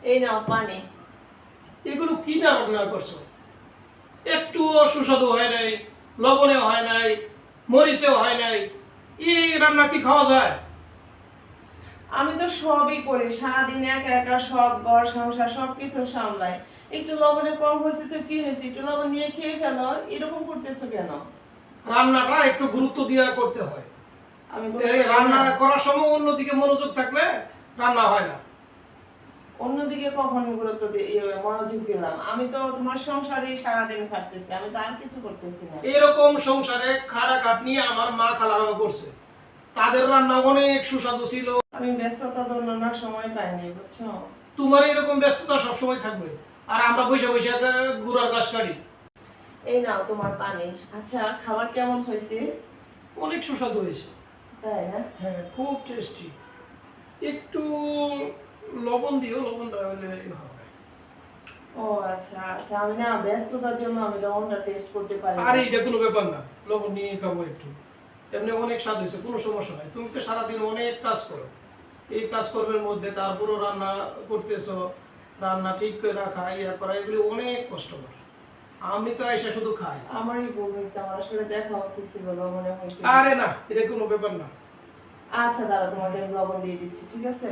এই নাও পানি। এগুলো কি না রান্না করছো? একটুও সুস্বাদু হয় নাই, লবণেও হয় নাই, মরিচেও হয় নাই। এই রান্না কি খাওয়া যায়? আমি তো সবই করি, সারাদিন একা একা সব ঘর সংসার সবকিছু সামলাই। একটু লবণে কম হয়েছে তো কি হয়েছে, একটু লবণ নিয়ে খেয়ে ফেলো, এরকম করতেছো কেন? রান্নাটা একটু গুরুত্ব দিয়ে করতে হয়। আমি এই গুরুত্ব দিই রান্না না। করার সময় অন্যদিকে মনোযোগ থাকলে রান্না হয় না। অন্যদিকে কখন মনোযোগ দিলাম? আমি তো তোমার সংসারেই সারাদিন খাটতেছি, আমি তো আর কিছু করতেছি না। এরকম সংসারে খাটাখাটনি আমার মা খালারাও করছে। তাদের রান্না অনেক সুস্বাদু ছিল। আমি ব্যস্ততার জন্য না সময় পাইনি, বুঝছো? তোমার এরকম ব্যস্ততা সবসময় থাকবে, আর আমরা বসে বসে গুড়ার গাছ কাটি। এই নাও তোমার পানি। আচ্ছা, খাবার কেমন হয়েছে? অনেক সুস্বাদু হয়েছে। তাই না? হ্যাঁ, খুব টেস্টি। একটু লবণ দিও, লবণটা হলে হবে। ও আচ্ছা আচ্ছা, আমি না ব্যস্ততার জন্য আমি লবণটা টেস্ট করতে পারি আর না। এইটা কোনো ব্যাপার না, লবণ নিয়ে খাবো একটু। এমনি অনেক স্বাদ হয়েছে, কোনো সমস্যা নাই। তুমি তো সারাদিন অনেক কাজ করো, এই কাজকর্মের মধ্যে তারপরও রান্না করতেছো। রান্না ঠিক করে রাখা, ইয়া করা, এগুলি অনেক কষ্টকর। আমি তো এসে শুধু খাই। আমারই ভুল হয়েছে, আমার আসলে দেখা উচিত ছিল, লবণে হয়েছে। আরে না, এটা কোনো ব্যাপার না। আচ্ছা দাঁড়া, তোমাকে আমি লবণ দিয়ে দিচ্ছি, ঠিক আছে?